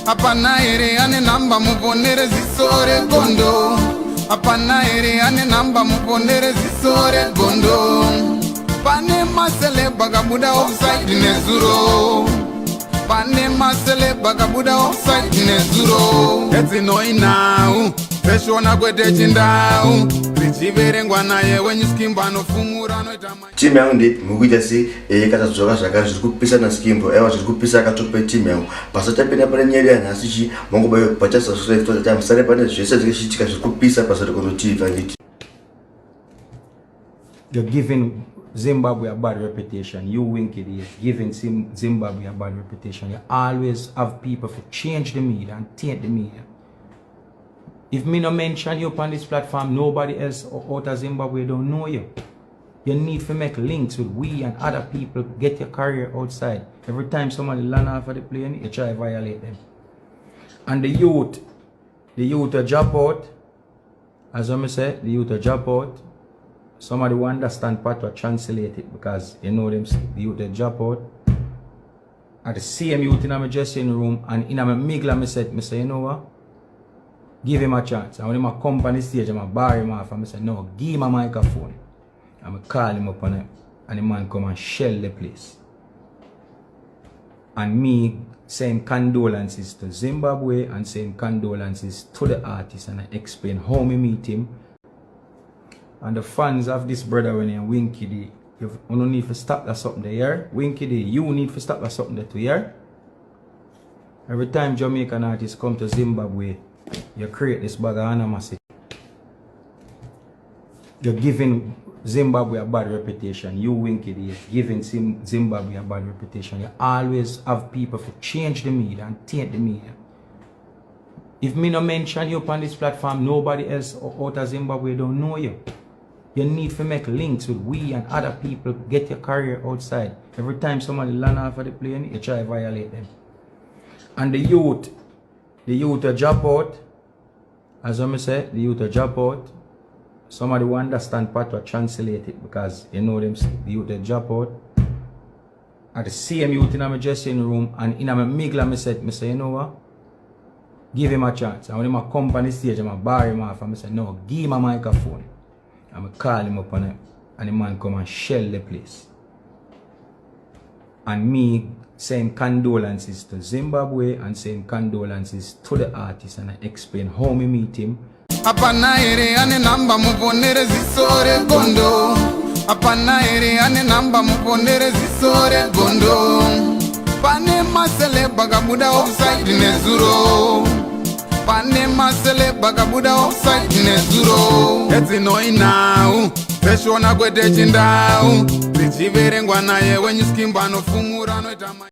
Apana ere ane namba muponere zisore gondo. Apana ere ane namba muponere zisore gondo. Pane masele bagabuda offside nezuro. Pane masele bagabuda offside nezuro. Eti noi now. Peshona kwete chindau. Richiverengwa naye when you skimba no fumura no itama. Timu yangu ndi mukuja si katazoka zvaka zvirikupisa na skimbo ewa zvirikupisa katope timu yangu pasata pena pane nyeri yana asichi mongo bayo pachasa sosai ta musare pane zvese zvichitika zvirikupisa pasata kono TV nditi. You're giving Zimbabwe a bad reputation. You Winky is giving Zimbabwe a bad reputation. You always have people to change the media and taint the media. If me no mention you on this platform, nobody else out of Zimbabwe don't know you. You need to make links with we and other people, get your career outside. Every time somebody land off of the plane, you try to violate them. And the youth will drop out. As I say, the youth will drop out. Somebody will understand part to translate it because you know them, the youth will drop out. At the same youth in my dressing room and in my migla, I say, you know what? Give him a chance. And when he come on the stage, I'm bar him off and I say, no, give him a microphone. I'm call him up on it. And the man come and shell the place. And me saying condolences to Zimbabwe and saying condolences to the artist, and I explain how me meet him. And the fans of this brother when you're Winky D, you don't need to stop that something there. Winky D, you need to stop that something there to here. Every time Jamaican artists come to Zimbabwe, you create this bag of animosity. You're giving Zimbabwe a bad reputation. You Winky is giving Zimbabwe a bad reputation. You always have people to change the media and taint the media. If me no mention you on this platform, nobody else out of Zimbabwe don't know you. You need to make links with we and other people, get your career outside. Every time somebody land off of the plane, you try to violate them. And the youth will drop out. As I say, the youth will drop out. Somebody will understand part to translate it because you know them, the youth will drop out. At the same youth in my dressing room and in my migla, I say, you know what? Give him a chance. And when he come on the stage, I'm bar him off and I say, no, give him a microphone. I'm call him up on it. And the man come and shell the place. And me saying condolences to Zimbabwe and saying condolences to the artist, and I explain how me meet him. Apana ere ane namba muponere zisore gondo. Apana ere ane namba muponere zisore gondo. Pane masele bagabuda offside nezuro. Pane masele bagabuda offside nezuro. Eti noi now. Peshona kwete chindau. Richiverengwa naye when you skimba no fumura no itama.